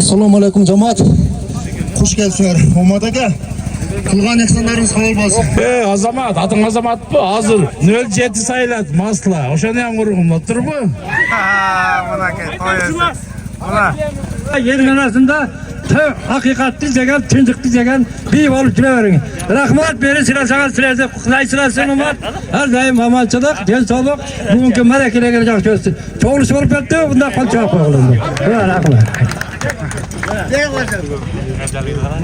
Assalomu alaykum jamoat. Xush kelibsizlar. Omad aka. Qilgan ehsonlaringiz qabul bo'lsin. Azamat, ating Azamat bu. Hozir 07 saylat masla. O'shani ham urg'imda turibmi? Mana aka, to'yasiz. Mana yer arasında haqiqatni degan, tinchlikni degan bey olib juravering. Rahmat, beri silasangiz silaysiz, Xudoy silasin ummat. Har doim amalchilik, den sog'lik, bugungi marakilarga yaxshi bo'lsin. Cho'g'lish bo'lib ketdi, bundan qolchoq qo'yildi. Rahmat.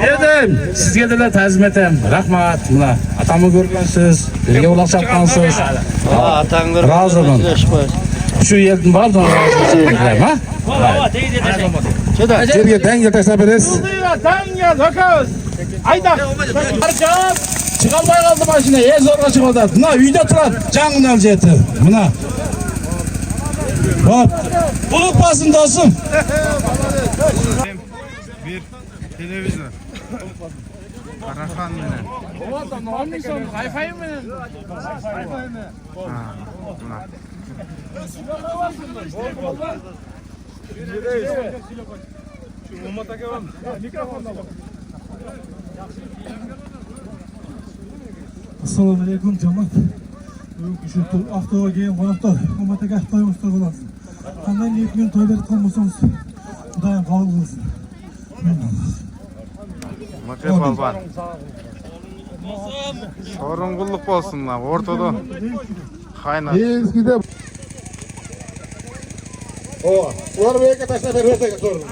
Dedim, sizga de ta'zim etem. Rahmat. Mana atamni ko'rgansiz, birga uloqshatgansiz. atanglar Roziman. Shu yerdan bordim, ha? Yerga danga tashlab berasiz. Danga do'koz. Ayda. Barcham chiqolmay qoldi mashina, zo'rg'a chiqadi. Mana uyda turadi, jangnal jeti. Mana. Hop. Bulut basın dostum. bir televizor. Karahan menen. Wi-Fi menen. Assalomu alaykum jamoat. Bugun shu avtoga kelgan qonaqlar Omad aka to'yimizda bo'lasiz. Qanday niyat bilan to'y berib qolmasangiz, Xudoyim qabul qilsin. Maka balban. Sorumluluk olsun lan ortada. Kaynar. Eskide. Ular bu yerga tashlab berasiz so'rdim.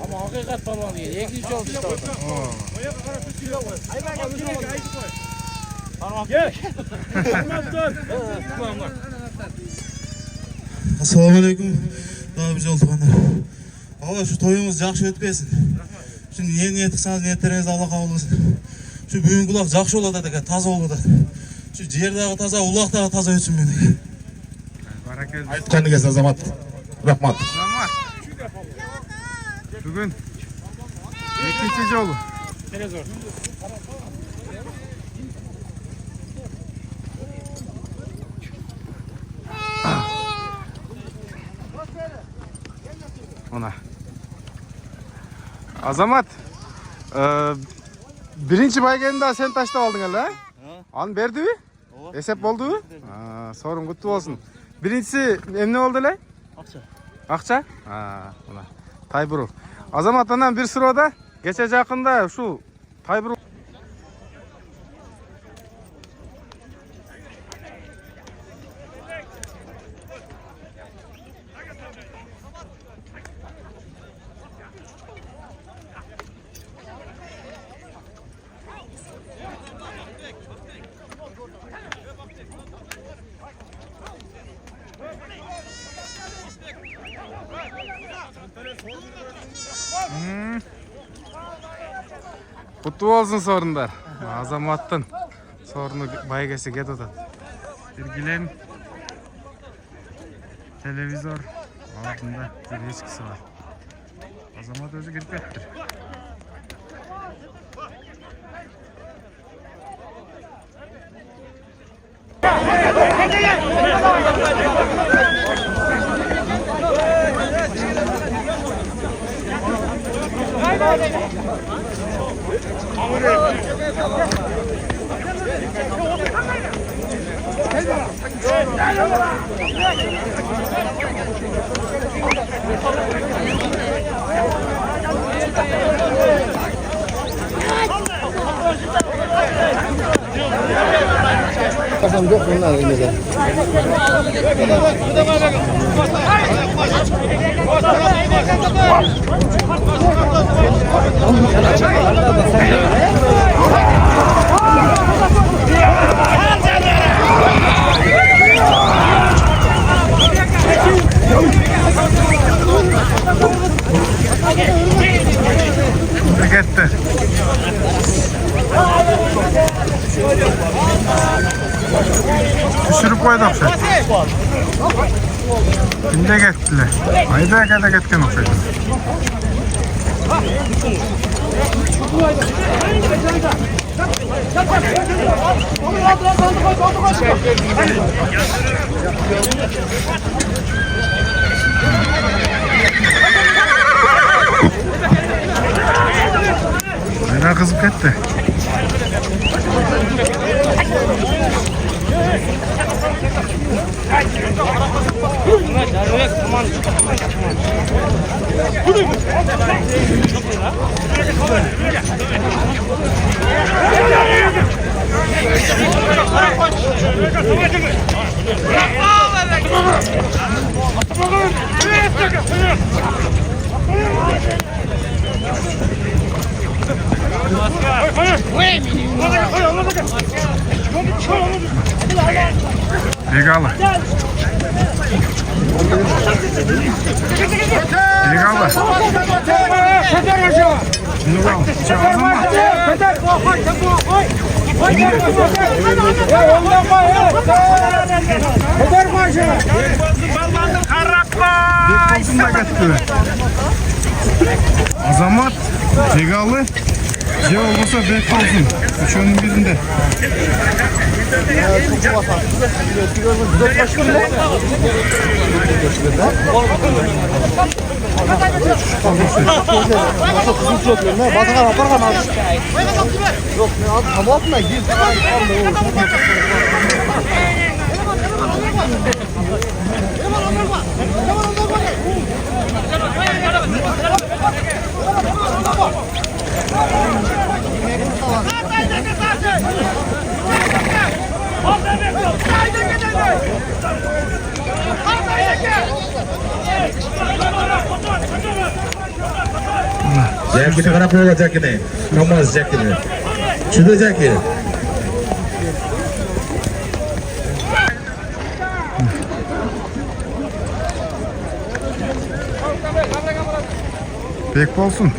Ama hakikat balon değil. İkinci oldu işte orada. Assalomu alaykum. Davij oldiqanlar. Allah shu to'yimiz yaxshi o'tsin. Shu niyat qilsangiz niyatlaringizni Alloh qabul qilsin. Shu bugungi uloq yaxshi bo'ladi aka, toza bo'ladi. Shu yerdagi toza, uloqdagi toza o'tsin meni. Barakel. Aytganiga Azamat. Rahmat. Rahmat. Bugün ikinci yolu. Televizor. Ona. Azamat. Birinci bayganda sen taşta aldın hele. An verdi mi? Hesap oldu mu? Sorun kutlu olsun. Birincisi ne oldu le? Akça. Akça? Ona. Tayburu. Azamat'tan bir sırada geçecek yakında şu Tayburu. Kutlu olsun sorunlar. Azamat'tan sorunu baygası get odat. Bir gilen televizor altında bir eskisi var. Azamat özü girip ettir. Kasam yok bunlar elimizde. Gitti. Düşürüp koydu okşaydı. Kimde gittiler? Ayda kadar gitken okşaydı. Bayağı kızıp gitti. Legal. Legal. Azamat, Legalı, C olmasa bek olsun. Üçünün birinde. Jackie qarab qo'ygan Jackini. Kamaz Jackini. Juda Jackie. Bek olsun.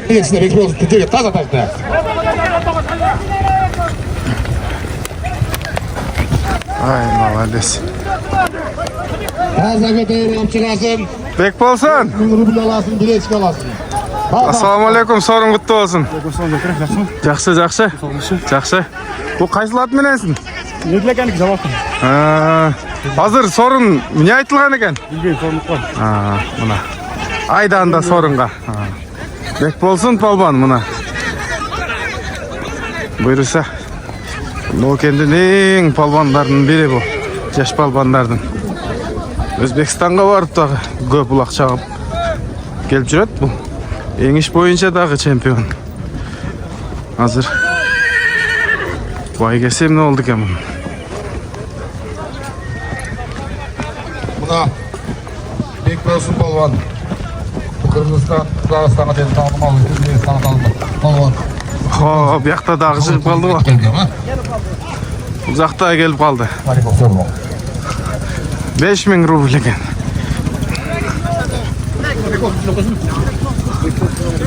İçinde bekli olsun. Tutuyor. Taza taşta. Ay malades. Taza götürüyorum çıkarsın. Bek olsun. Rubil alasın, bileçik alasın. Assalamu alaikum, sorun kutlu olsun. Жақсы, жақсы. Жақсы. Bu qayсы ат мененсің? Неділегенік жауапын. Hazır sorun ne айтылған екен? Bilgeyi sorumluluk var. Mına. Aydan da sorunға. Bek bolsun palban mına. Buyursa. Нокендің ең palbanlarının biri bu. Жаш palbanlardan. Өзбекстанға барып дағы көп бұлақ шағып келіп жүреді бұл. Еңіш бойынша дағы чемпион. Hazır. Vay kesem ne oldu ki bunun? Buna Bek olsun palvan. Kırgızistan, Kırgızistan'a dedi tanımalı. Kırgızistan'a tanımalı. Palvan. Hop, yakta дағы шығып қалды ғой. Uzakta gelip kaldı. 5000 rubl ekan.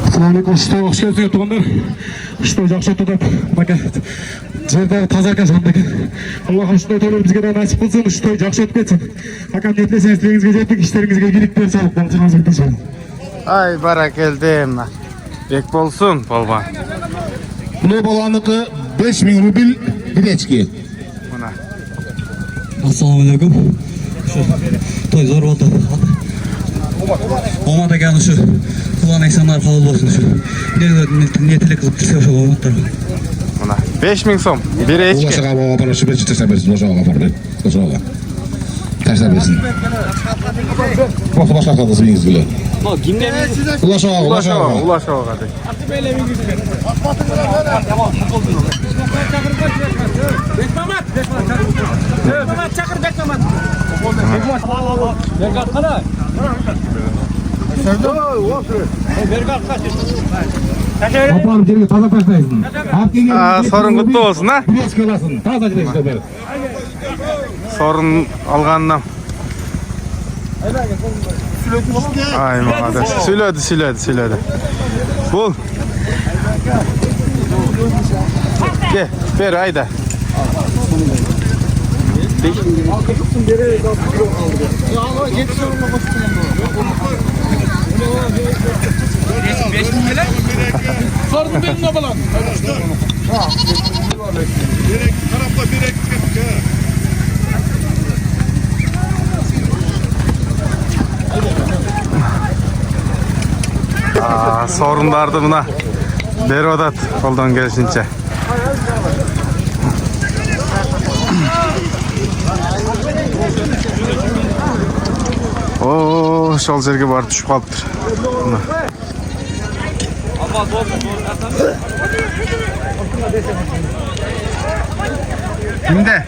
Assalamualaikum, что hoş geldiniz tuğanlar. Что жақсы тұтып, бака. Жердегі таза екен жанды екен. Аллахым шындай тойлар бізге де насип қылсын, что жақсы өтіп кетсін. Бака ниетлесеңіз тілегіңізге жетіп, іштеріңізге билік берсе, балшығыңыз бітпесін. Ay barakeldim. Bek bolsun palvan. Bunu palvanlıkı 5000 rubil bileçki. Buna. Assalamualaikum. Toy zor oldu. Olmadı gel şu. Kulağın eksanlar kabul olsun şu. Niyetiyle kılıp düşüyor şu olmadılar. Buna. 5000 som. Biri eçki. Ulaşağa baba para şu beçi tersa versin. Ulaşağa para. Ulaşağa. Tersa versin. Bakı başka kaldısı bilginiz bile. Ulaşağa. Ulaş o hadi. Kapağın içeri taza taşlayasın. Sorun kutlu olsun ha. Bileçki alasın. Taza gidesin. Sorun alğandan. Ay mağada. Söyledi. Bul. Gel, ver hayda. Sordum benim ne balan. Sorunlardı buna. Beri odat koldan gelişince. Oo, şol жерге barıp düşüp kalıptır. Kimde?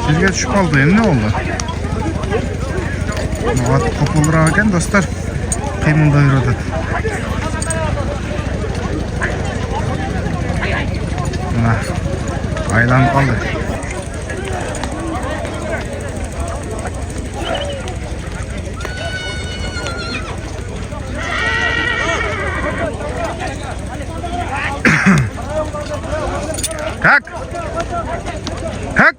Sizge düşüp kaldı, ne oldu? Muhat kopulur ekan dostlar. Kıymılda yürüdü. Aylanıp kaldı. Kalk! Kalk!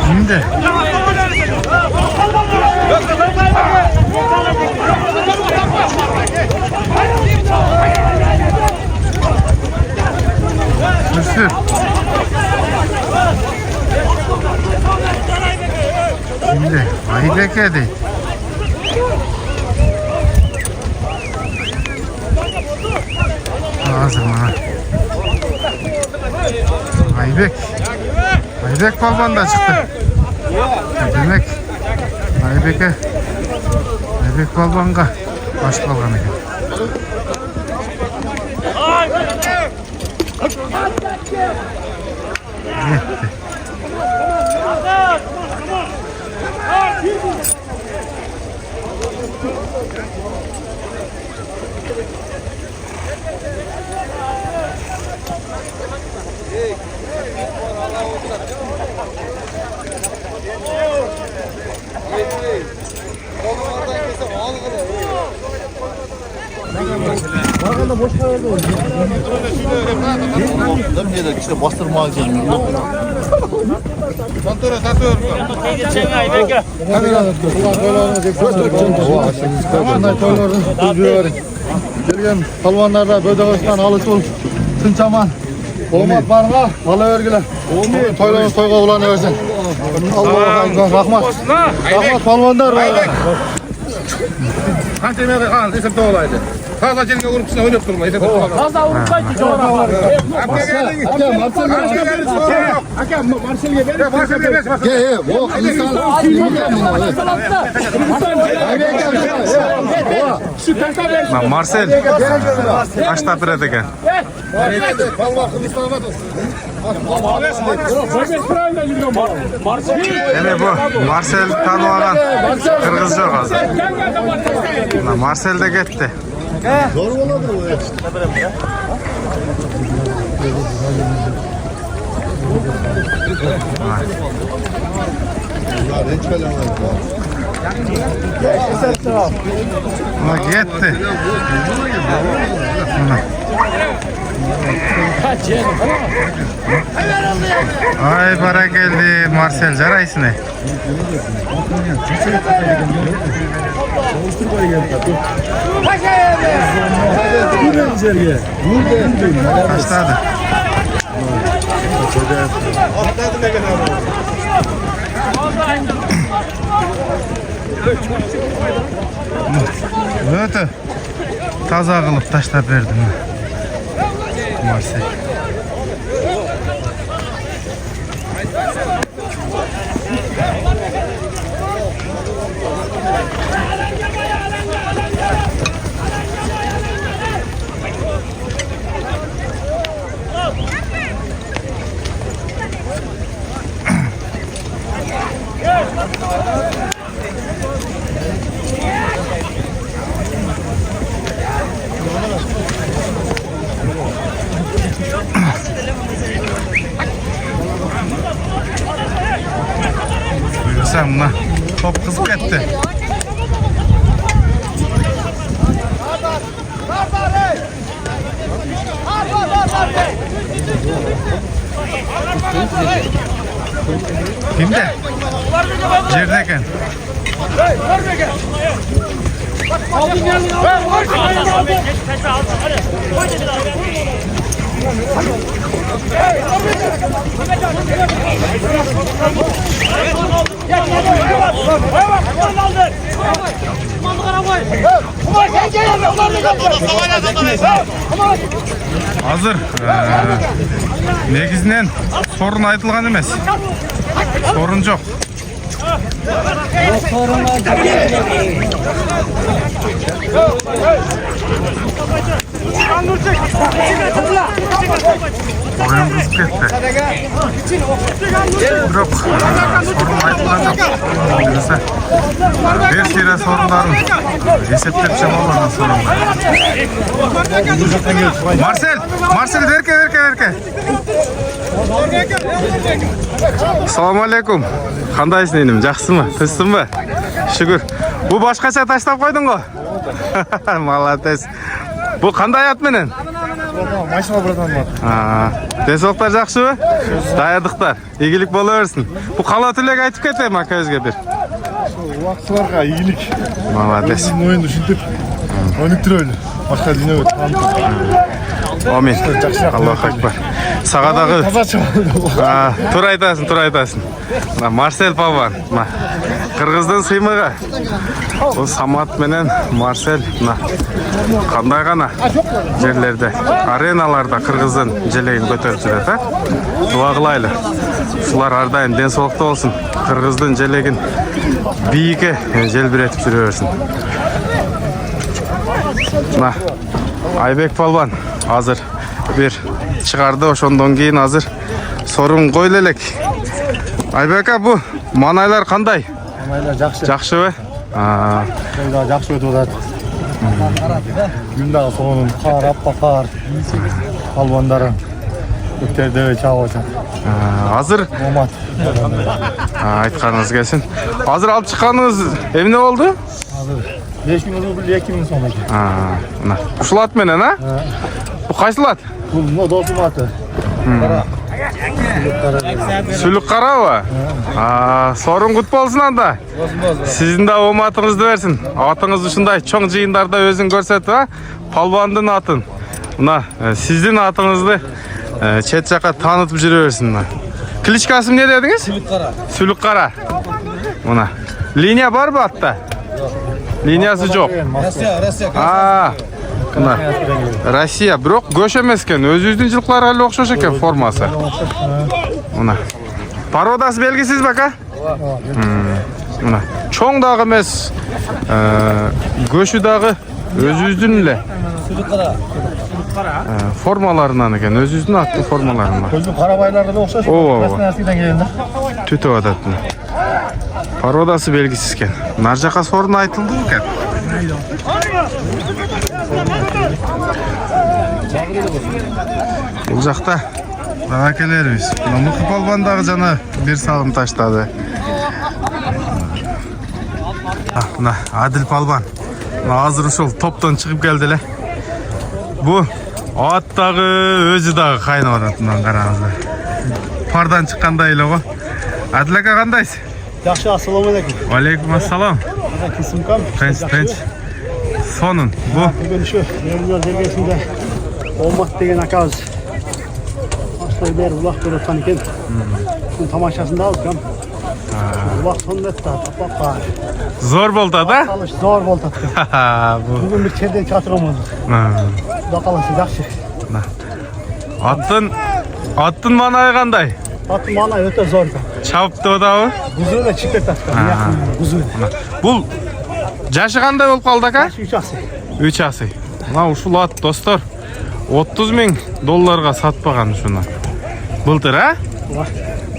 Şimdi Hırsız. Şimdi Aybek dedi. Lazım ha. Aybek balkonda çıktı. Demek Aybek balkonga baş balkon ekan. Yetti. Hey. İşte bastırma gelmiyor. Gelgen palvanlarda Bödeğiz'den Alıçul, Tınçaman, Olmat barına, Malı örgüler. Toylarınız toyga ulan versin. Allah'a emanet rahmat. Rahmat palvanlar. Kancha yemeğe kalan esepte olaydı. Fazla çelge vurup üstüne oynayıp durma. Esepte olaydı. Fazla vurmaydı coğrafa. Marsel'e verin. Marcel kaçta bir eken? Hele bu Marcel tanımadan Kırgız yok hazır. Marcel de gitti. Ama gitti. Ay para geldi Marcel jaraysın. Başladı. Öte taza kılıp taşlap verdim. Marcel. Sen buna top kızıp etti. Kimde? Cerdeken. Hazır. Negizden sorun aytılgan emas. Sorun yok. Oyun kızıp gitti. Yok, sorun aytılgan yok. Bir sürü sorunların eseptepçe olan sorunlar. Marcel verke. Assalamu alaikum. Kandayсың енім, жақсымы? Тынçsыңбы? Şükür. Bu başkaça taşlap koydun go? Молодец. Bu kандай at menen? Машина братан бар. Денсаулықтар жақшыбы? Даядықтар. Игілік бола берсін. Bu қала тілек айтып кетем ака өзге bir. Уақытшыларға игілік. Молодец. Ойынды үшінтіп, ойнып тұр ойлы. Башқа дүние өт. Амин. Аллаху акбар. Сағадағы Таза шығады. тур айтасың. Марсель Паван. Қырғыздың сыймығы. Бұл Самат менен Марсель қандай ғана жерлерде, ареналарда Қырғыздың желегін көтеріп жүреді. Дуа қылайлы. Шулар ардайым денсаулықты болсын. Қырғыздың желегін биіке желбіретіп жүре берсін. Айбек Палван hazır bir çıkardı ошондон кийин азыр sorun койлу элек. Айбек ака, bu манайлар кандай? Манайлар жақсы. Жакшыбы? Жақсы өтіп жатат. Күндағы соғының қар, аппа қар, палуандары өттерде чағып жатат. Азыр Омат. айтканыңыз келсин. Азыр алып чыкканыңыз эмне болду? 5000 rubl 2000 so'm ekan. Mana. Ушул ат менен, а? Bu qaysi ат? Bu dostum atı. Sülük Karava. Sorun kut bolsun anda. Sizin de omatыңызды берсин. Атыңыз ушундай чоң жыйындарда өзүн көрсөтүп, а? Палбандын атын. Мына сиздин атыңызды чет жака таанытып жүрө берсин. Кличкасы эмне дедиңиз? Sülük Kara. Sülük Kara. Мына. Линия барбы атта? Линиясы жок. Россия. Мына. Россия, бирок көч эмес экен. Өзүбүздүн жылкыларга эле окшош экен формасы. Мына. Породасы белгисиз бака? Мына. Чоң дагы эмес. Көчү дагы өзүбүздүн эле. Формаларынан экен, өзүбүздүн аттуу формаларынан. Көзү карабайларга окшош. Красноярскийден келгендер. Түтүп атат. Породасы белгисиз экен. Нар жака сорун айтылды экен. Бул жакта акелерибиз. Муку палбандагы жана бир салым таштады. Мына Адил палбан. Азыр ушул топтон чыгып келди эле. Бу ат дагы өзү дагы кайнап атат, мына караңыздар. Пардан чыккандай эле го. Адил ака кандайсыз? Жакшы, ассаламу алейкум. Алейкум ассалам. Кисимкам. Тынч. Сонун. Бу Бүгүн ушу Мерзер дергесинде Олмат деген акабыз аштай бери улак көрүп аткан экен. Күн тамашасында алып, улак соннетте тапакка. зор болду да? Алыш зор болду экен. Бүгүн бир черден чыга турган. Кудай кааласа жакшы. Аттын маанайы кандай? Аттын маанайы өтө зор экен. Чабыптуу дабы? Кузу эле чип аткан. Кузу. Бул жашы кандай болуп калды ака? 3 асый. 3 асый. Мына ушул ат достор $30,000 сатпаган ушуну. Былтыр, а?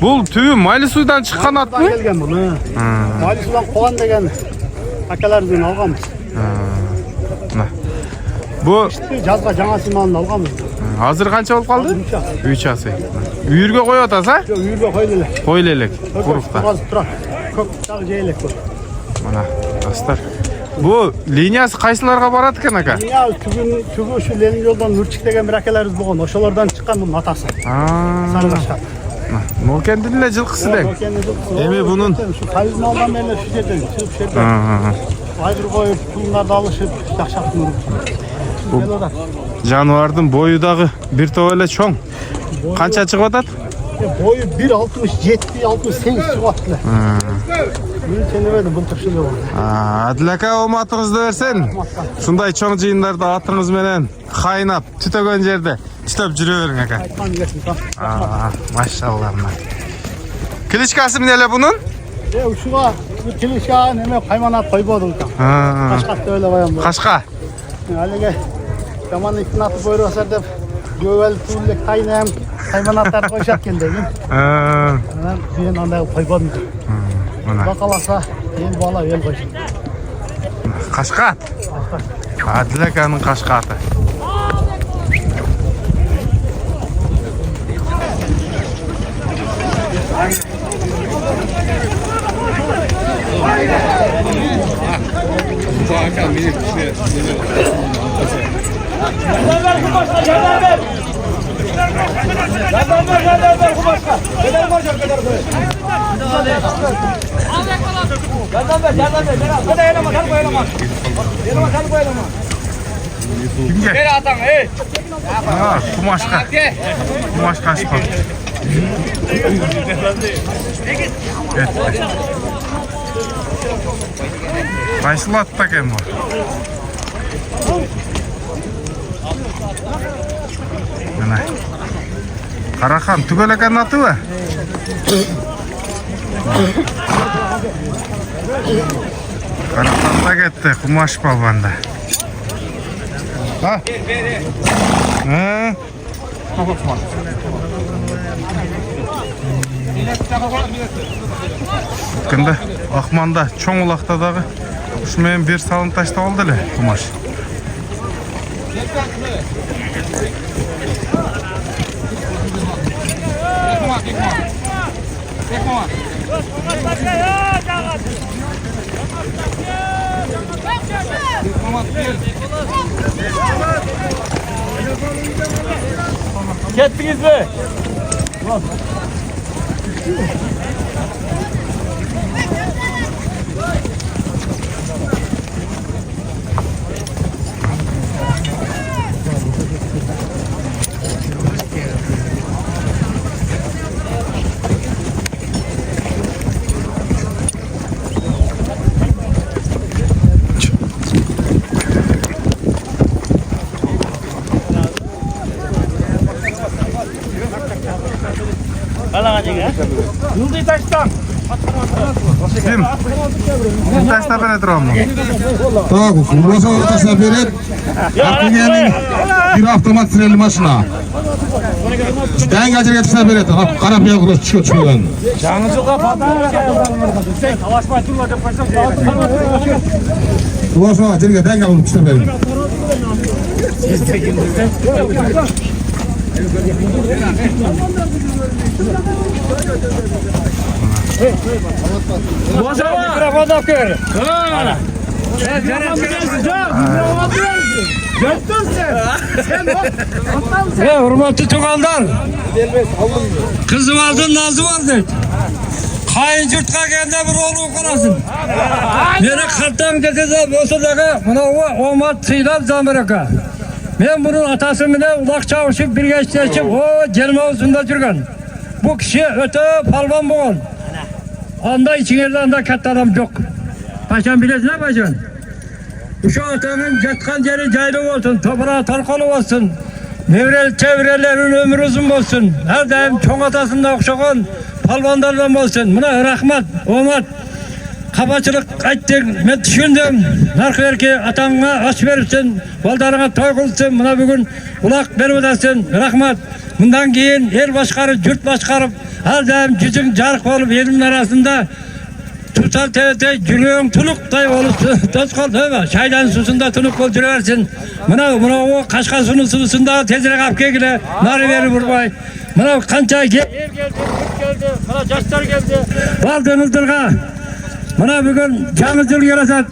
Бул түбү майлы суйдан чыккан атпы? Келген буну. Майлы судан коган деген акалардан алганбыз. Бу жазга жаңа сыманын алганбыз. азыр канча болуп калды? 3 асый. Үйүргө коюп атасыз, а? Жок, үйүргө койлу элек. Койлу элек. Курукта. Тура. Көк дагы жээлек бул. Мына достор. Бу линиясы кайсыларга барат экен ака? Линия түгү ушу Ленин жолдон Нурчик деген бир акаларыбыз болгон. Ошолордон чыккан бунун атасы. Сарыгашка. Нокендин эле жылкысы дең. Эми бунун ушу кайыз малдан эле ушу жерден чыгып жерден. Айгыр коюп, пулдарды алышып, жакшак нуруп. жаныбардын бою дагы бир топ эле чоң. Канча чыгып атат? Бою 1.67-68 чыгып атты. Мен ченебедим бул тышылы болду. Адил ака ооматыңызды берсин. Ушундай чоң жыйындарда атыңыз менен кайнап, түтөгөн жерде түтөп жүрө бериң ака. Машалла. Кличкасы эмне эле бунун? Ушуга кличка неме кайманат койбодум экен. Кашка деп эле коем. Кашка. Алеге жамандыктын аты койросор деп жөбөл туулек тайнам кайманаттарды койшат экен деген. Мен андай койбодум. Кудай кааласа эл бала эл койшот. Кашка. Адил аканын кашка аты. Kimge? Ver atan, ey. Kumaşka. Kumaşka açma. Evet. Qaysı latda ekan bu? Mana. Qaraxan tugul ekan atibi? Qaraxanda ketdi, Qumash polvonda. Ha? Ha? Кында Ахманда чоң улакта дагы ушу менен бир салым таштап алды эле Кумаш. Kettiniz mi? Yıldığı taştan. Kim? Kim taşta bana duramı? Так, Урбаса ортасына берет. Акминияның bir автомат стрелі машина. Дәң әжерге тысына берет. Қарап мен құрыс түшкөтшілген. Жаңы жылға талашпай тұрма деп қойсам. Урбаса жерге дәң алып тысына берет. Mikrofonu okuyor. Hürmetli tuğanlar. Kızım aldın, nazım aldın. Kayın yurtqa geldi bir oğlu okurasın. Beni kattan getirdi, Bosa'daki buna omat sıylan Zamiraka. Ben bunun atası bile ulak çavuşup bir geçtiğim o Cermavuz'unda durgan. Bu kişi öte palvan boğan. Anda içinizde anda katta adam yok. Paşam bilirsin ha paşam? Şu atanın yatkan yeri caylı olsun, toprağı talkalı olsun. Nevrel çevrelerin ömrü uzun olsun. Her daim çoğun atasında okşağın palvanlardan olsun. Buna rahmet, omat, kapaçılık ettik. Ben düşündüm. Narkı ki atanına aç verirsin, baldarına toy kılsın. Buna bugün ulak vermedessin. Rahmet. Bundan keyin el başkarıp, yurt başkarıp, her daim yüzün jarık olup elimin arasında tutal tevete gülüğün tulukday olup toz kol dövme. Şaydan susunda tuluk kol jüreversin. Buna o kaşka sunun susunda tezirek apkegile nari veri vurmay. Buna kança geldi, buna yaşlar geldi. Valdığınızdırga. Buna bugün canı yıl yarasat.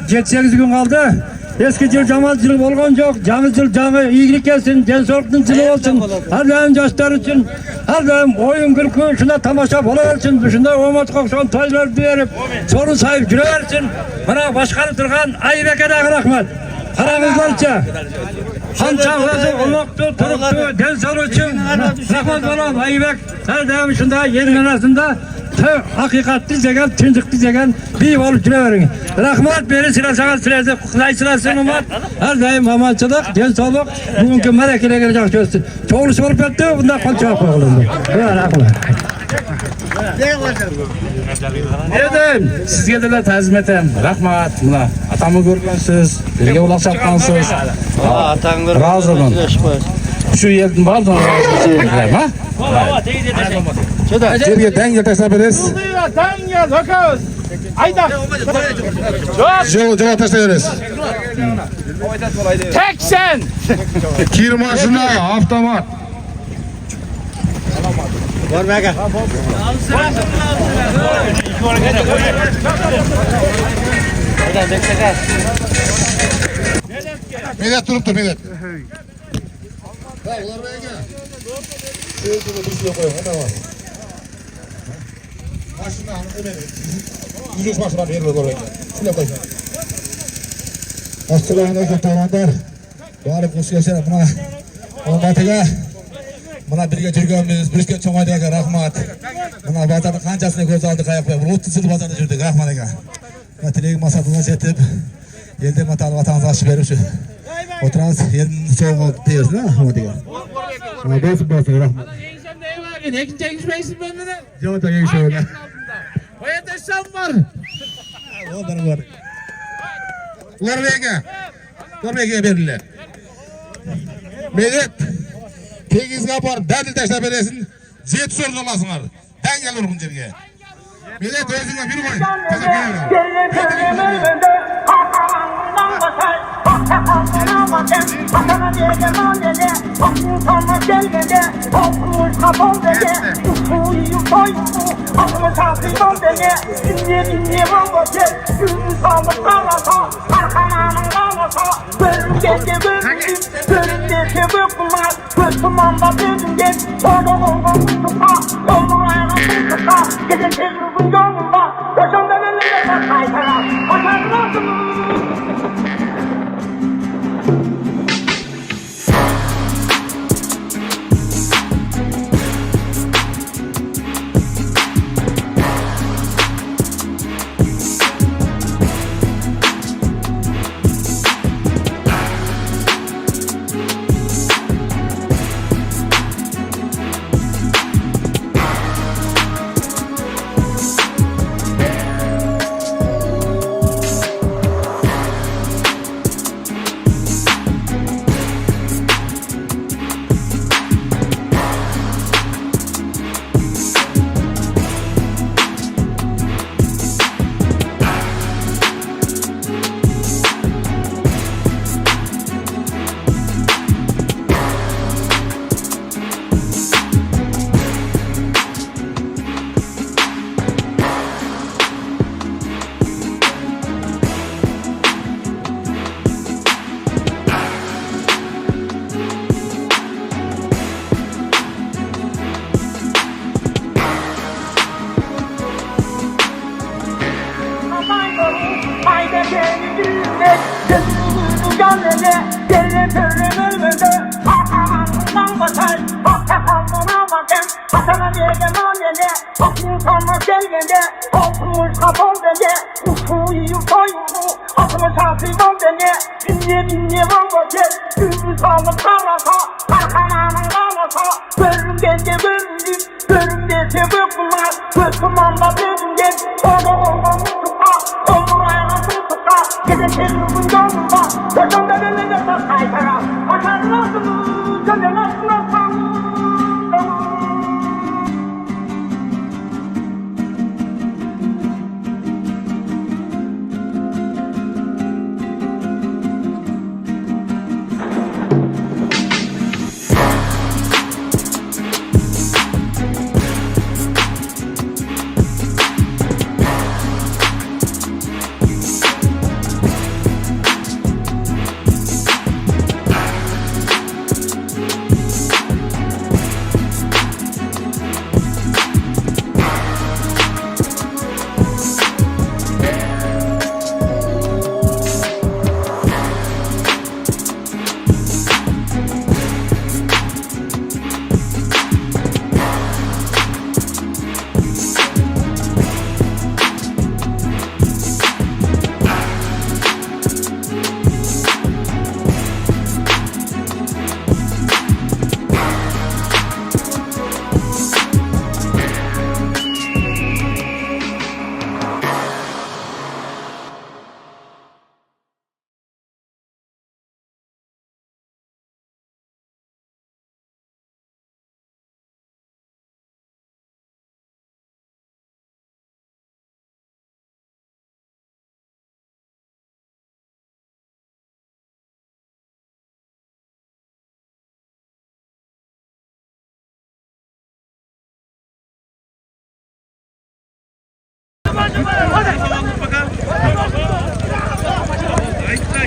7-8 gün kaldı. Eski yıl camaatçılık olgan yok. Canı yıl canı iyilik gelsin. Gençlik yılı olsun. Her daim yaşlar için. Her daim oyun kırkı şuna tamaşa bolaversin. Şunda omat kokşan toylar verip sorun sahip güleversin. Bana başkanı durgan Aybeke'de rahmet. Karamızlarca. Hançağızı olmaktu, turuktu, gençlik için. Rahmet olam Aybek. Her daim şunda yerin arasında hakikatli degen, tündükli degen bir olup güleverin. Rahmet beri silasana silesi, kutay silesi umat. Her daim amançılık, gençlik, bugünkü melekine gelecek çözsün. Çoğuluş olup etti, bundan konuşmak olundu. Rahmet. Edin, sizge de tazim etem. Rahmat, buna atamı görgensiniz, birge ulaşatkansınız. Razımın. Şu yerden var da razı ha? Жерге дәң ертесіне бересіз. Dağın gel, bakıyoruz. Ayda. Жоға тастай бересіз. Tek sen. Кир машина, автомат. Medet тұрып тұр, Medet. Машинаны эме, жүз машина беріп көрейін. Сілеп қойсын. Ассалаумағалейкум тағандар. Барып қош келсен мына Алматыға. Мына бірге жүргенбіз, бірге чоңайдаға рахмат. Мына базардың қаншасына көз алдық аяқпай. 30 жыл базарда жүрдік рахмат аға. Мына тілегім мақсатына жетіп, елден маталып атаңыз ашып беруші. Отыраңыз, елдің соңғы дейірсін, Алмат аға. Болсын, рахмат. Ekince ekişmeysin benden. Жоқ, егіш öyle. Koya taşsam var. Onları var. Norvegiya verirler. Medet, tegizga borib, dadil tashlab berasın, 7 so'rni olasыңар. Dang urg'un yerga. Medet o'zingga bir qo'y. Tashlab beraver.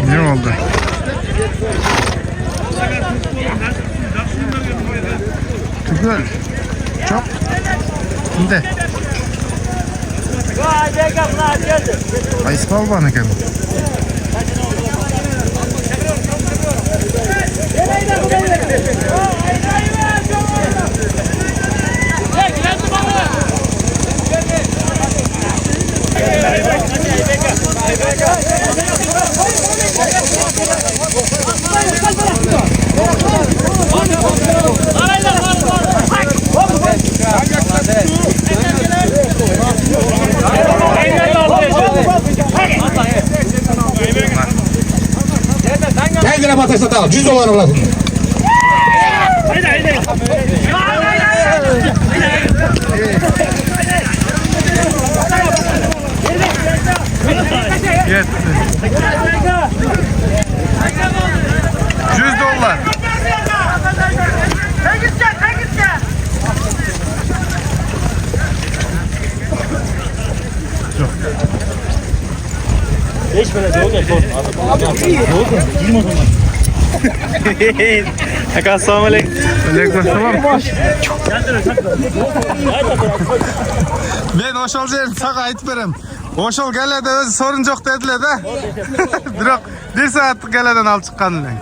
Ne oldu? Tugul. Çok. Şimdi. Qaysi polvon ekan? Kendine batak satalım. $100 alasın. Yetti. Assalomu alaykum. Alaykum assalom. Men oşol yerni sağa aytib beraman. Oşol galada o'zi sorun yo'q dedilar-da. Biroq 1 soatlik galadan olib chiqqanlar.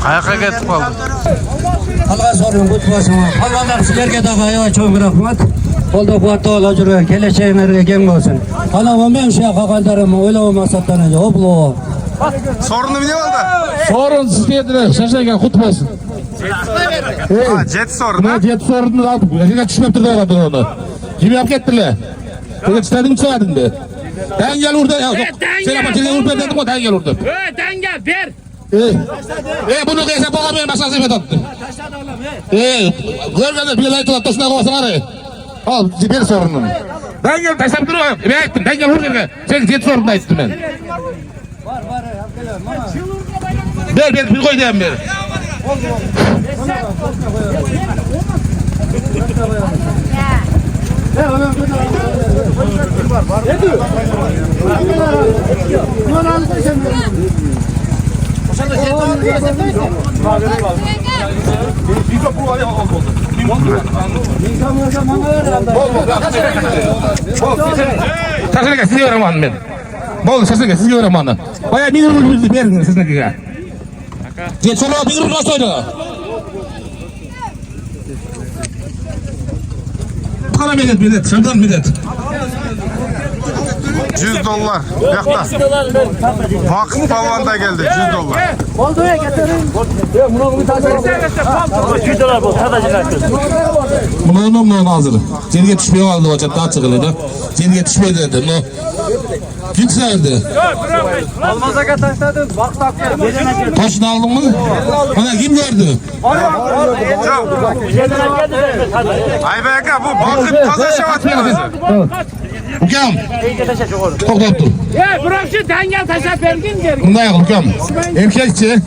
Qayoqqa ketib qoldi? Alğa sorun kutmasın. Palvanlar sizlerge de ayağa çok rahmat. Oldu bu Allah jürü keleşeğinlerge keng olsun. Anamın ben şey kakaldarımı öyle olmasattan önce hoplu. Sorunu ne oldu? Sorun sizlerge şaşırken kutmasın. Ha, jet sorunu. Ne jet sorunu aldık. Erkekler düşmep durdu adamlar onu. Kim yap gettiler? Dedik istedim söyledim de. Den gel orada ya. Sen ama sen orada dedim o den gel orada. Den gel ver. Bunu kıysa bana benim başına zifet attı. Görmedin bir layık olarak tosuna kovasın arayı. Al bir sorunun. Den gel taşlap duruyorum. Ben ettim den gel oraya. Sen jet sorununa ettim ben. Ver bir koy diyeyim ver. Sesine gel, sizi öğrenmem ben. Bol sesine gel, sizi öğrenmem. Bayağı bir ürün verin sesine gel. Gel sonra bir ürün nasıl oynuyor? Bu kadar millet, şuradan millet. $100. Yakta. Vakıf falan da geldi $100. Bolduya getirin. Bunun hazır. Jerge düşmeye kaldı hocam daha çıkıldı. Jerge düşmeye dedi. Kim serdi? Almazaka taşladın. Bak bak. Taşını aldın mı? Ana kim gördü? Aybeka bu vakıf taza şavat mı? Hüküm. Toklat dur. Bırak şu dengel taşa vergin geri. Bunda yok hüküm. Erkekçi.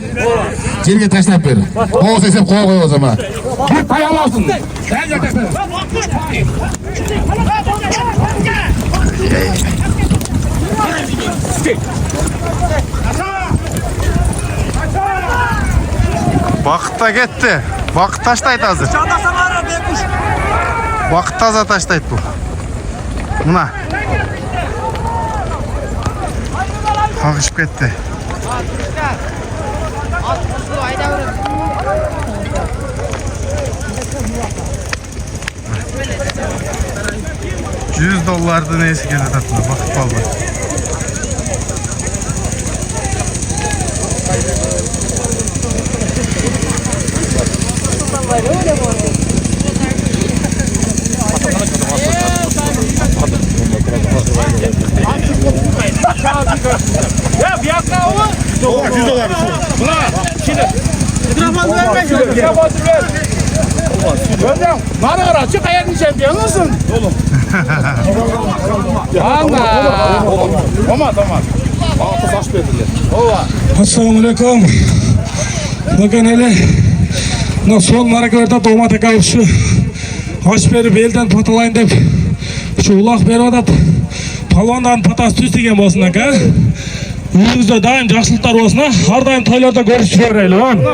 Jerge taşlap ver. O sesip koy o zaman. Bir pay alasın. Jerge taşlap. Vakıf da gitti. Vakıf taşlaydı hazır. Vakıf taza taşlaydı bu. Buna. Kalkışıp gitti. $100 neyse gene tatlı. Vakıf aldı. Ya bir yakla o. $100. Mikrofonu vermek yok. Ya boş ver. Hocam, bana ara çık ayağını şampiyon musun? Oğlum. Allah. Tamam. Altı saç verdiler. Assalamu alaikum. Bakın hele. Son hareketlerde doğmata kavuşu. Hoş beri belden patalayın dep. Şu ulaq beri adat. Palvandan patası tüstegen bolsun aka. Uyunuzda daim жақсылықтар olsun ha. Har daim toylarda görüşüp göreyli lan. Ne?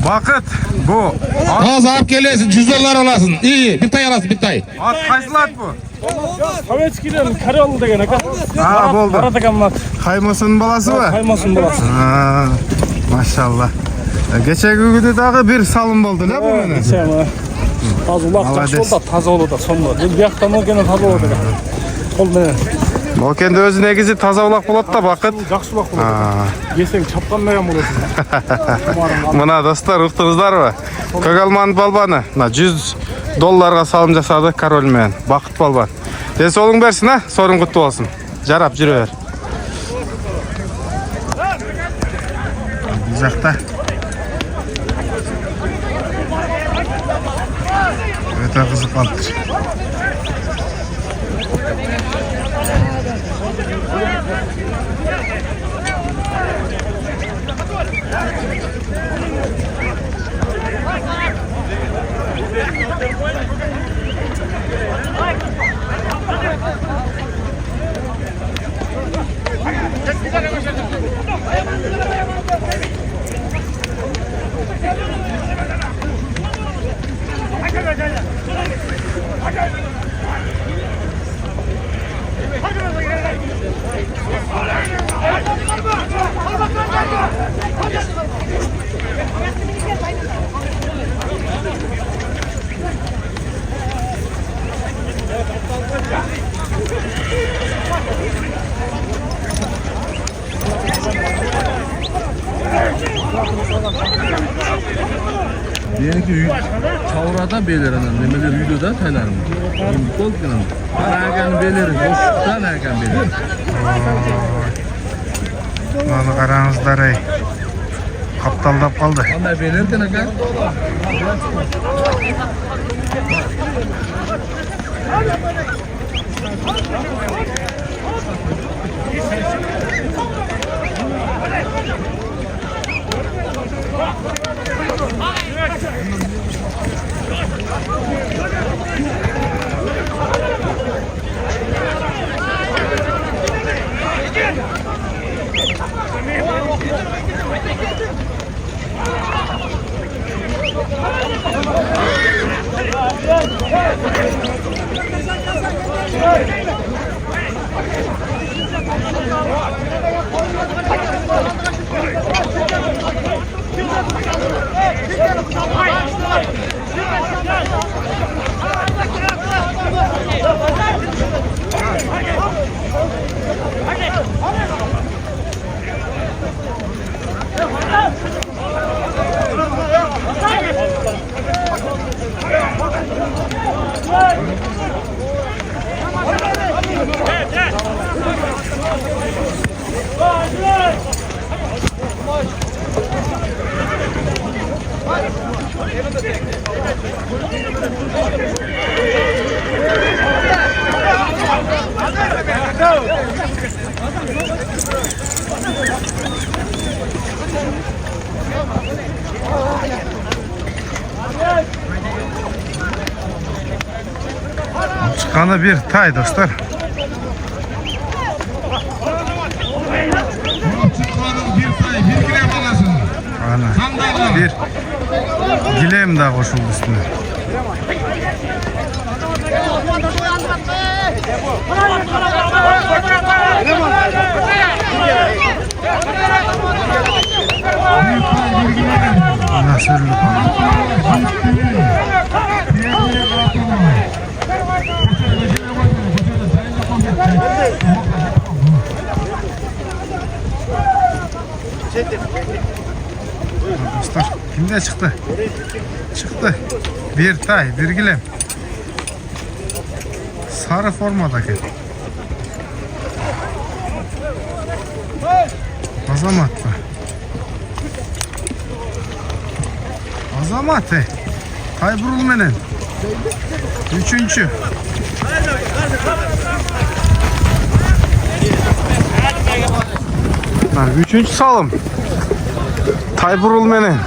Vakıt bu. Az alıp geliyorsun $100 alasın. İyi bir tay alasın bir tay. At kaçlı at bu? Kaveçki'den Karayolu degen aka. Ha oldu. Karatakanmat. Kaymosunun balası mı? Kaymasın burası. Ha, maşallah. Geçen günde daha bir salım oldu ne bu beni? Sen ha. Az ulaq жақсы oldu da taza oldu da sonunda. Bir yaktan o gene taza oldu da. Kol mene. O kendi özü negizi taza ulaq болады da vakit. Жақсы ulaq oldu. Yesең çapqandan ham olасың. Mına dostlar uqtыңыздар mı? Көгалман балбаны. $100 салым жасады корольмен. Бақыт балбан. Денсаулығың берсін ha. Sorun құтты болсын. Жарап жүре бер. Bu жақта. Öte қызып қалыптыр. Diyelim çavrada belirlenen demeler videoda taylarım. Kol falan. Aragan belirin, boşluktan aragan belirin. Mana qarаңыздар ey. Qaptaldab qoldi. Qanday belirken aka? Çıkanı bir tay dostlar. Ana. Bir gilem daha koşuldu üstüne. Nasırlı. Dostlar kimde çıktı? Çıktı. Bir tay, bir gilem. Sarı formadaki. Azamat mı? Azamat he. Tayburulmen'in. Üçüncü. Üçüncü salım. Tayburulmen'in.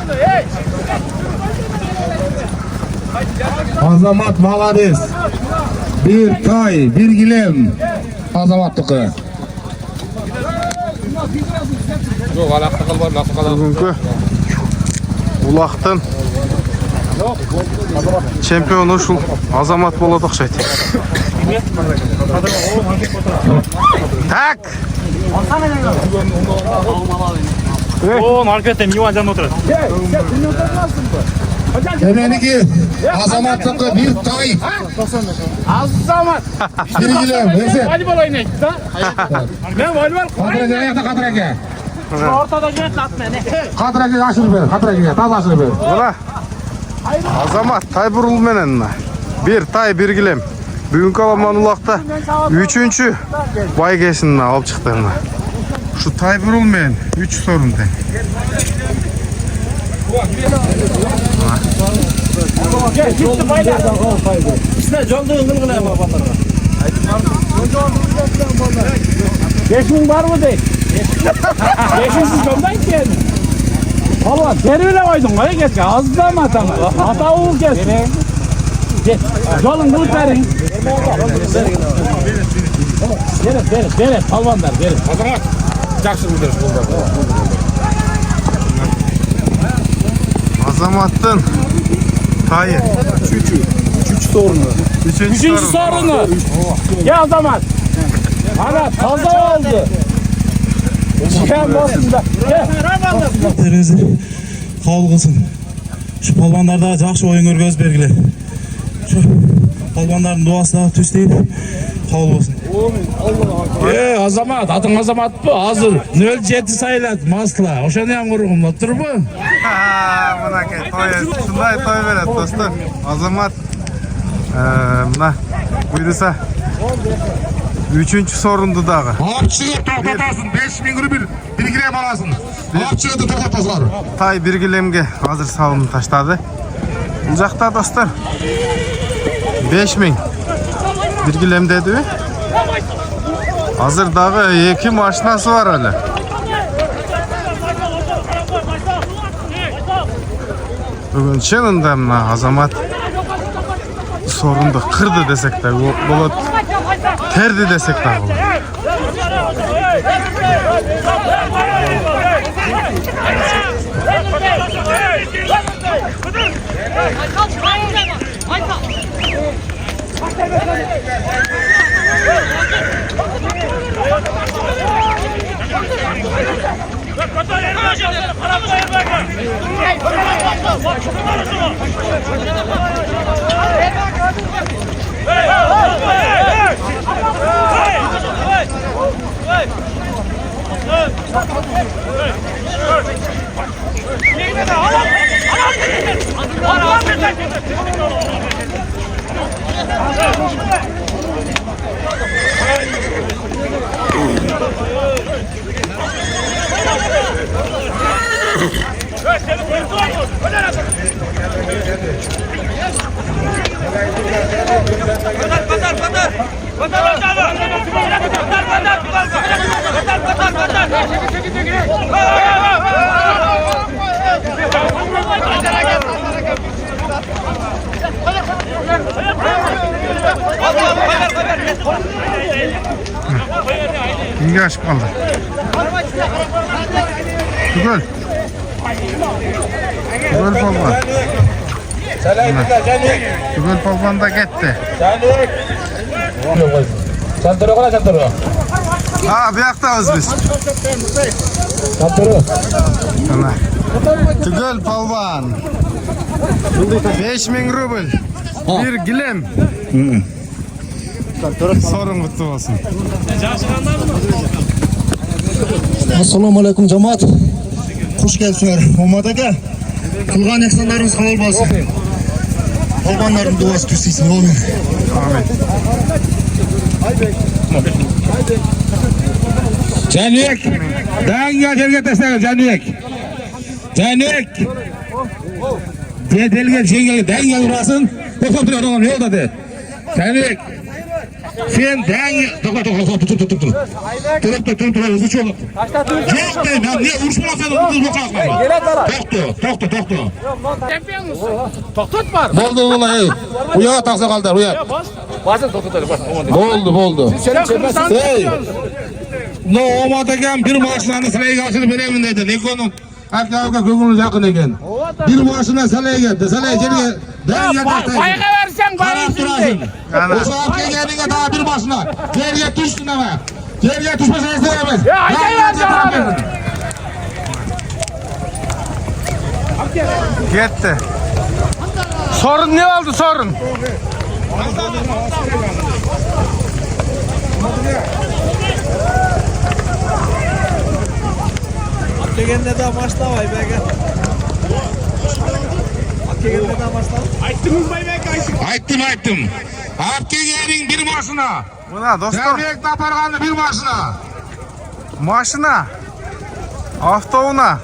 Azamat Malades. Bir tay, bir gilem. Azamatlıkı. Bugünkü ulaqdan çempionu şul Azamat болады ұқсайды. Так. О, маркетте Миванжан отырады. Demeniki Azamatlıkı bir tay, Азамат. bir gilem. Versen. Волейбол ойнайсыз да? Мен волейбол. Kadıreke ayakta kadıreke. Ортада жүретін ат мен. Kadıreke aşırı ver, kadıreke taz aşırı ver. Mına Azamat Tayburulmen'in bir tay bir gilem. Bugünkü alaman ulaqda üçüncü baygesini alıp çıktığını. Şu Tayburulmen 3 sorun ten. Beş bin var mı değil? Beşinsiz olmayın ki yani. Allah deri bile koydun koy geç. Azdan atama. Ata oğul kes. Yolun kılıç verin. Verin. Palvanlar verin. O zaman jaksın budur. Azamat'tın tayı. Üçüncü sorunu. Ya Azamat. Ana taza oldu. Çıkan boşunda. Terinizi kabul kılsın. Şu palvanlarda жақсы oyun görgöz belgile. Şu palvanların duası da tüsteyip kabul olsun. Azamat, atın Azamat mı? Hazır 07 sayılat masla. Oşan yan kuruğumda otur mu? Buna ke toy. Şunday toy veret dostlar. Azamat mına buyursa 3. sorundu dağı. Apçığı toxtatasın. 5000 rubil birgilem alasın. Apçığı da toxtatasın. Tay birgilemge hazır salımını taşladı. Bu жақта dostlar 5000 birgilem dedi. Hazır dağı 2 maşinası var öyle. Bugün şununda mına Azamat sorundu kırdı desek de болады. Terdi desek de olur. Kimge açıp kaldı? Tugol. Tugol palvan. Tugol palvan da gitti. Çantara kola çantara. Bir yaktayız biz. Çantara. Ana. Tugol palvan. 5000 rubil. Bir gilem. Sorun kutlu olsun. Assalomu alaykum jamoat. Xush kelibsizlar. Omad aka. Qilgan ehsonlaringiz qabul bo'lsin. Qolganlarning duosi tüsiysin. Amin. Caniyek. Danga terge taşlar Caniyek. Caniyek. Delge jengel danga urasın. To'xtab tur odam yo'q dedi. Caniyek. Sen danga to'xta. Tur o'zi cho'lib. Yo'q deyman, ne urishmasan o'zi boqasman. To'xta. To'xtat var. Bo'ldi ular. U yoqqa taqsa qoldir, u yoq. Basın to'xtatadi, basın. Bo'ldi. Hey. No, Omad akam bir mashinani sizlarga ochirib beraman dedi. Lekin aka ko'ngil yaqin ekan. Bir mashina sizlarga, yerga danga taqtaydi. Qayga bersang qarab turasan. O'sha kelganiga daha bir mashina. Yerga tushdi nima? Yerga tushmasa emas. Gitti. Sorun ne oldu sorun? Atlegende de maçta var be. Atlegende de maçta. Ayttınız bay bek ayttım. Abkegenin bir maşına. Buna dostlar. Dernek taparganı bir maşına. Maşına. Avtovuna.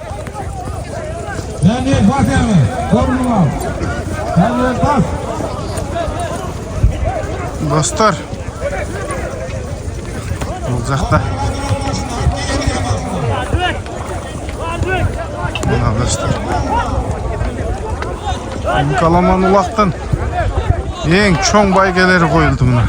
Dernek bas yani. Sorunum al. Dernek bas. Dostlar. Olacak da. Mına dostlar. Kalaman ulaqdan eng çoğ baygeleri koyuldu buna.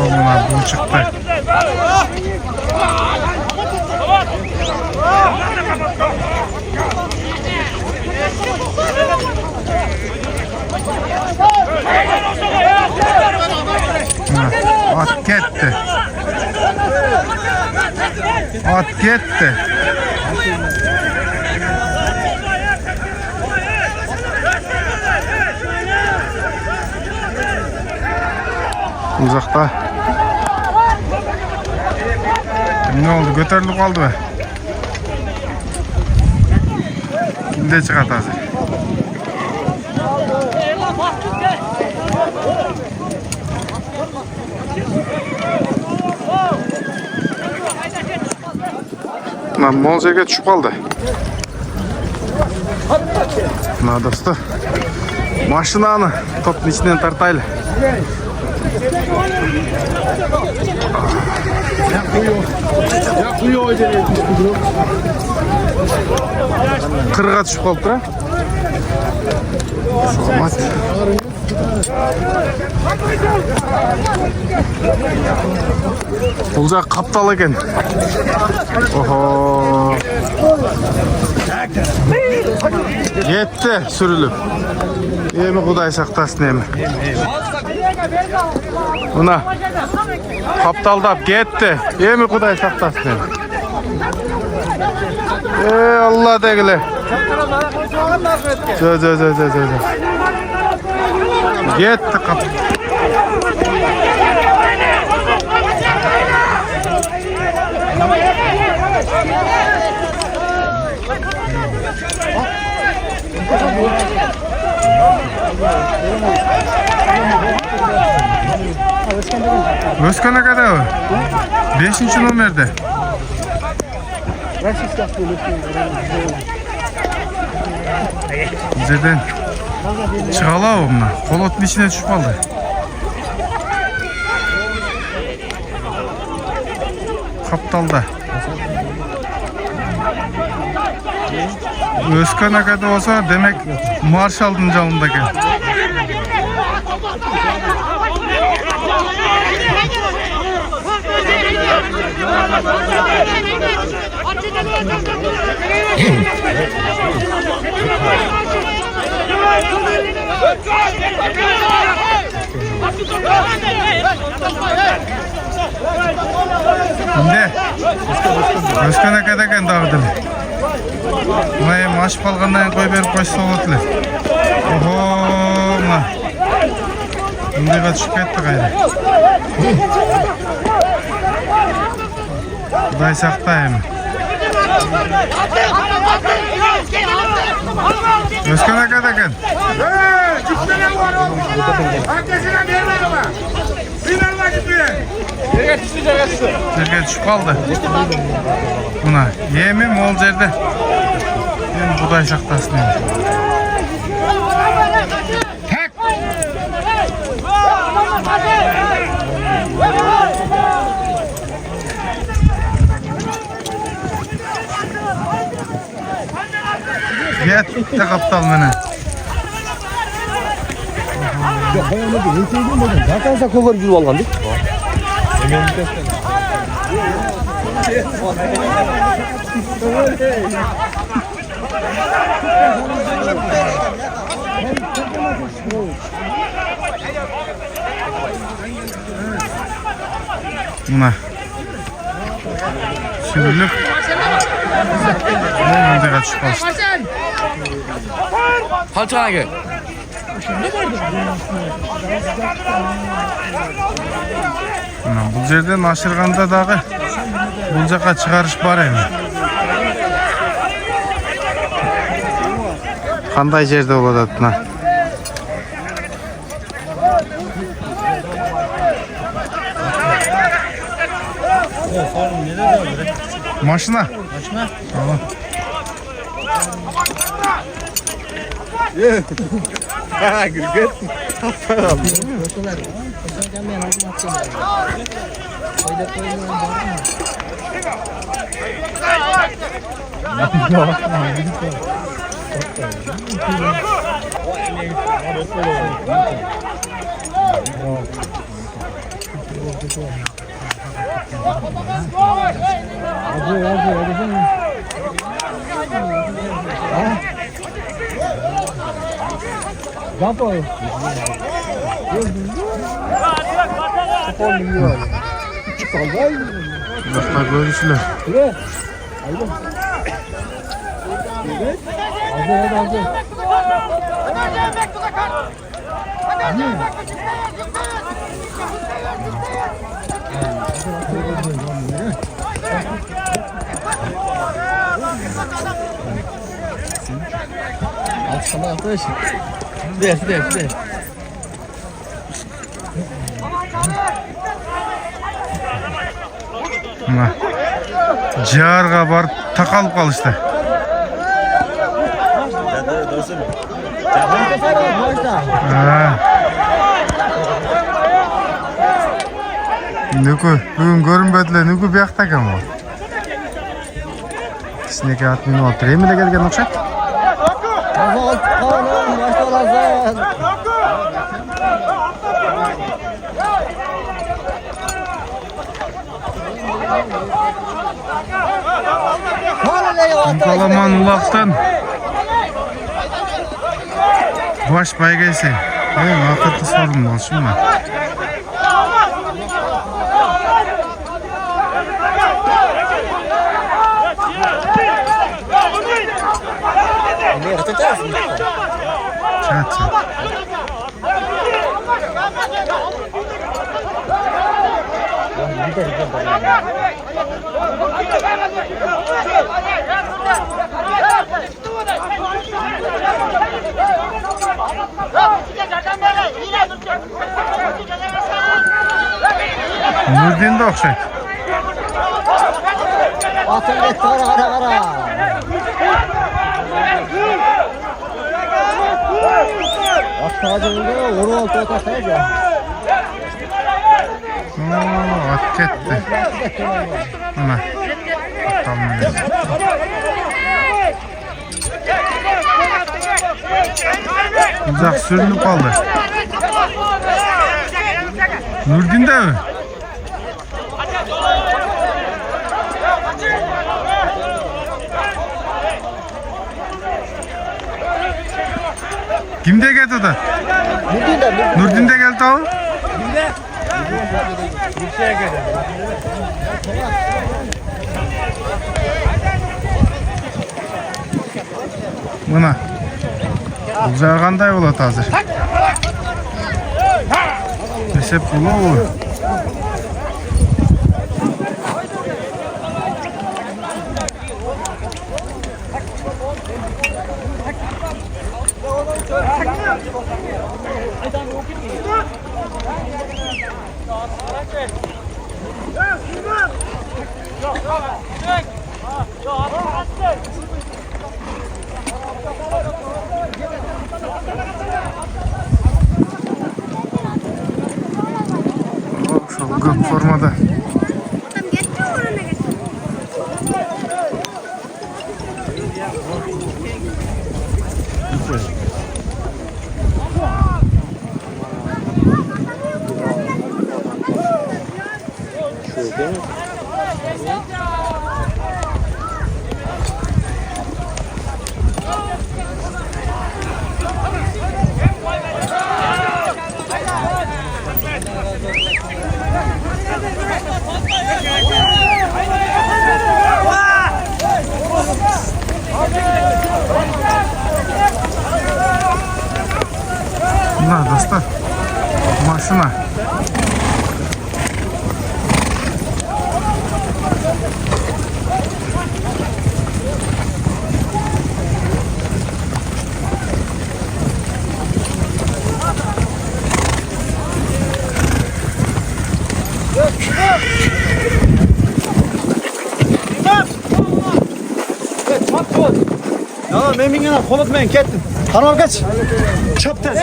Buna bu çıktı. At gitti. At gitti. Uzakta. Ne oldu? Götürülüp kaldı be. Kimde çıkarttı hazır? Lan Monzer'e düşüp kaldı. Na dostlar. Maşınanı topun içinden tartaylı. Kırığa düşüp kaldı ha. Olacak kaptal eken. Oho. Yetti sürülüp. Yemi Kuday saktasın yemi. Buna kaptaldap gitti. Yemi Kuday saktasın yemi. Allah degile. Zö. Gitti kap. Özkan'a kadar o. 5. numerde. Bizden çıkala o buna. Kolotun içine düşüp aldı. Kaptalda. Özkan'a kadar olsa demek Marshall'ın canındaki. Şimdi Özkan'a kadar kendi ağırdır. Buna maş balğandan koy berip koysa olatular. Oho ma. Bundaga düşüp ketdi gayrı. Kuday saqtaymi. Özkan kadar eken. Yerge düşüp kaldı. Buna yemi mol yerde. Yemi Kuday saktasın. Yetti kaptal beni. Zaten kovar gibi olgan değil. Buna sürülüp Monzer'e düşüp kalıştı. Kalçana gel. Bu жерден ашырғанда дағы бұл жаққа шығарыш бар еми. Қандай жерде болады атына? Машина? Машина? Tamam. Gülget. Uzakta görüşürler. Ciğerga barıp taqalıp kalıştı. Nükü, bugün görünbediler, nükü bir yakta ekan bu. Sineke at meni oldu. Emile gelgen okşat. Kalaman ulaqtan baş baygaysa. Akıtı sorun olsun mu? Çat çat. Nurdin de okşaydı. Atın gitti kara. Aşağıda vuru oldu otasaydı. At gitti. Ana. Tamam. Uzak sürünüp kaldı. Nurdin de mi? Kimde geldi o da? Nurdin de geldi o. Buna. Güzel kanday ola hazır. Esep bulu olur. Çok formada. Mına dostlar. Maşına. Ya men mingina qo'l o'tmang ketdim. Qanot geç. Chop tez.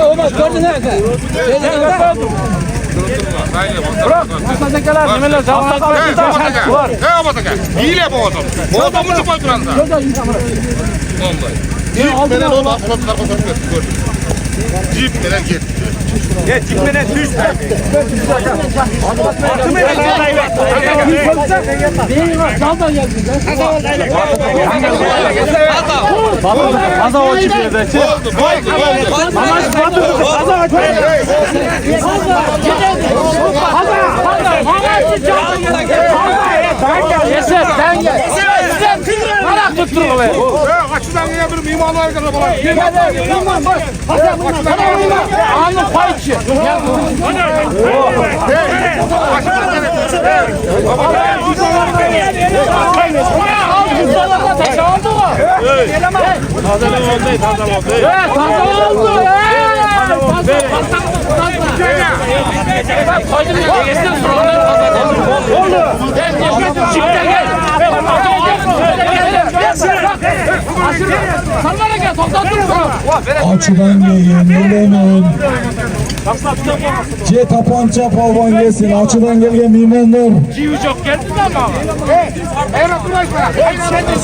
Olmaz gördün ha. Bırak, masadakiler neler cevap var. Ne yapacak? İyi yapalım. O adamı çıkar duranda. Cip menen onu atlatlar koşuyor. Cip menen git. Ya cipmeden düz. Kaza o çiftede. Açıdan yine bir mimarlar arkadaşlar falan. Anlık pay içi. Açıdan gelin, eleman. C tapanca palvan gelsin, açıdan gelgen mimonlar. Civi çok geldi mi ama? Evet duraysa.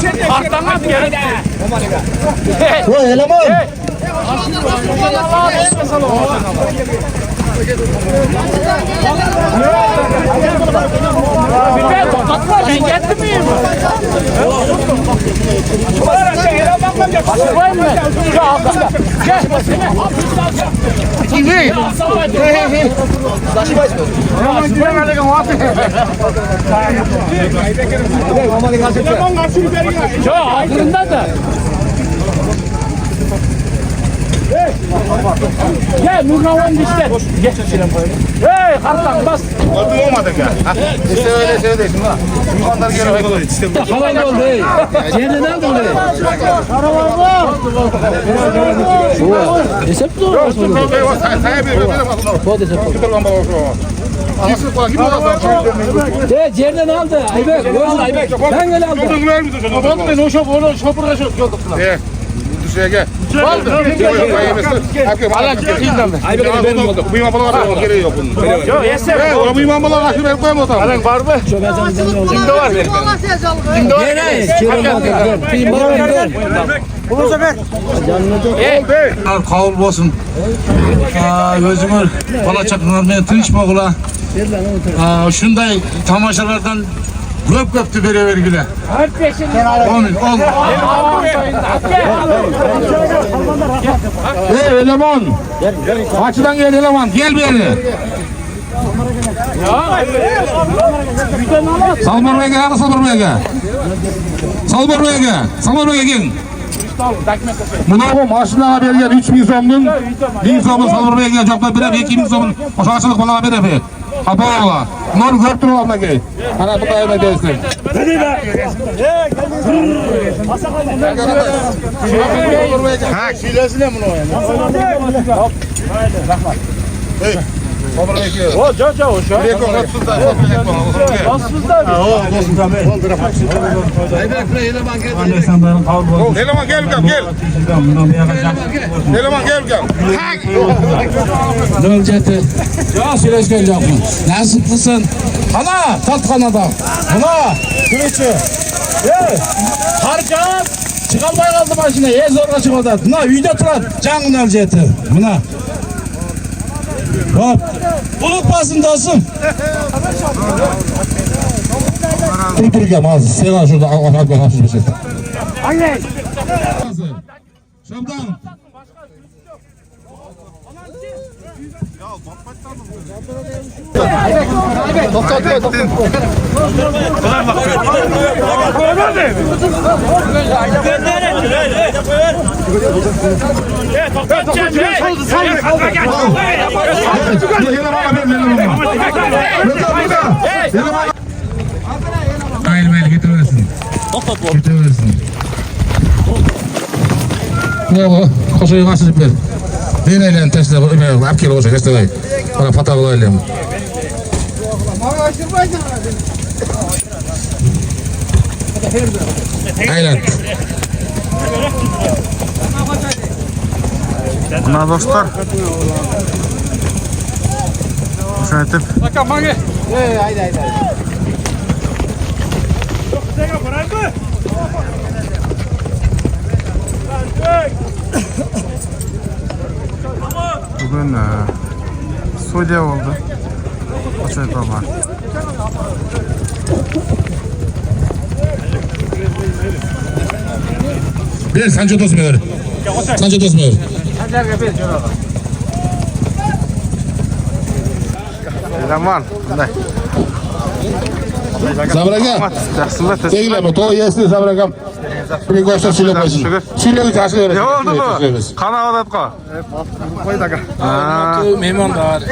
Sen artanmaz geldi. O eleman. Ben geldim miyim? Gel Nurhavan işte. Geç içine koy. Hey kartan bas. Gördün olmadı ki. İşte öyle şey değil. Mimarlar geri bekliyor. Falan oldu. Yerden aldın orayı. Hesap da olmaz bunu. Saya bir Bu da hesap. Kita lomba olsun. Gibi olsun. Yerden aldı. Aybek. Aybek. Ben öyle aldım. Ben o şopurda gördük. Dışarıya gel. Aldı. Aybek benim oldu. Bu imamlar gereği yok bunun. Yok yeser. Bu imamlar aşırı ben koyayım o zaman. Var mı? Kimde var benim? Kimde var? Kavul bolsun. Özümür bala çakınlar meni tinchmog'ula. Shunday tomoshalardan köp berevergile. Amin. Ey eleman. Açıdan gel eleman. Gel beri. Salmurbayga, Salmurbayga gel. Buna bu maşına bergen 3000 so'mdun. 1000 so'mni Salmurbayga joqlab berib, 2000 so'mni oshaqchilik bolaga berib. Apola. Nur ko'p turib olmagay. Ana bu qayerda deysiz? Ha, şilesine bunu o. Rahmat. Hey. O caca o şu an. Eleman gel. Eleman gel. Nöljeti. Ya süreçken yok mu? Nasip kılsın. Ana, tatkanada. Ana, kılıçı. Harcan. Çıkalmaya kaldı başına. Zorla çıkıldı. Buna uyda turar. Can nöljeti. Buna. Hop. Bulut basında olsun. Duracağım az. Sen şurada hafif bir şey. Şamdan. Ayılmayın getirmesin. Getirmesin. Yok, koşuyu kaçırıp ver. Deneyle testle apkel olsa kestireyim. Bana patak olayım. Aylan. Buna dostlar. Uşaytip. Bugün Suudiya oldu. Uşaytip ama. Bir Sancho Tosmuyor. Sancho Tosmuyor. Eleman. Bunday. Sabragam. Yaxşılar tez. Sevgilim, to'y yesdi Sabragam. Bir koşta söyleyip koysun. Söyleyip taşlı veresin. Ne oldu bu? Kana avadatqa. Mehmanlar,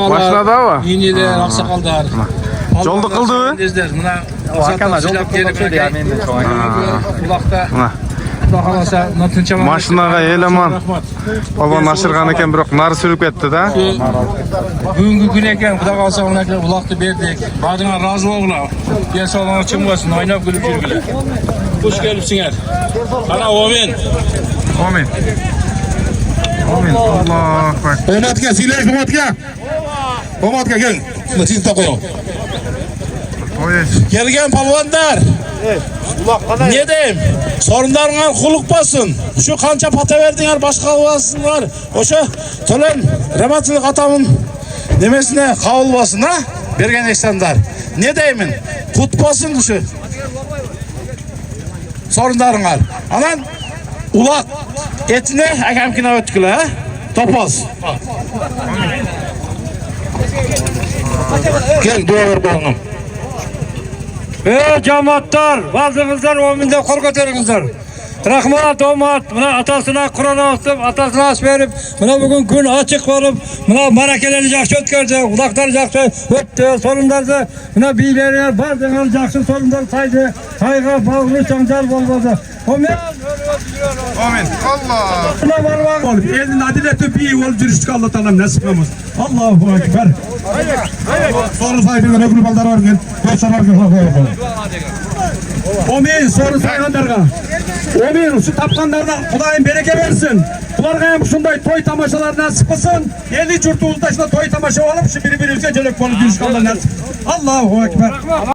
Başladı ama. yeniler, aksakallar. Joldu qildi. Mına Hakanlar joldu qildi ya mende çoğan. Kulaqda Xudo xolasa notinchaman. Mashinaga eleman. Baba nashirgan ekan, biroq nari surib ketdi da. Bugungi kun ekan, Xudo xolasa ularga uloqni berdik. Badinglar rozi bo'linglar. Ben sog'lig'ing chim bo'lsin, o'ynab kulib yurginglar. Xush kelibsizlar. Ana amin. Amin. Amin. Allohu akbar. Omatga, siylash omatga. Omatga gel. Shuni tizib qo'ying. Kelgan palvonlar. Ne deyim? Sorunlarına kuluk basın. Şu kança pata verdiler, başka basınlar. Oşa Tölen Rahmetlik atamın demesine kavul basın ha? Bergen eksenler. Ne deyimin? Kut basın şu. Sorunlarına. Anan ulak etine akemkine ötküle ha? Topaz. Gel dua ver bağım. Cemaatlar, vazifizler, ominde kol götürünüzler. Rahmat, omat, buna atasına Kur'an asıp, atasına aş verip, buna bugün gün açık olup, buna marakeleri jakşı ötkürdü, ulakları jakşı öttü, sorunlardı, buna biylerine bardığınız jakşı sorunlar saydı, sayga bağlı cancal bolmadı. Amin. Amin. Allah. Buna var olup, elin adileti bir ol cürüştük Allah Teala nasip olmaz. Allahu Ekber. Soru sahibinden öbür balдар var mı? Amin. Soru sayganlarga. Amin. Şu tapkanlardan Kudayım bereke versin. Bularga hem şunday toy tamaşalar nasip olsun. Eli yurtumuzda toy tamaşa olup şu birbirimize celek bolup yürüşük Allah nasip. Allahu Ekber.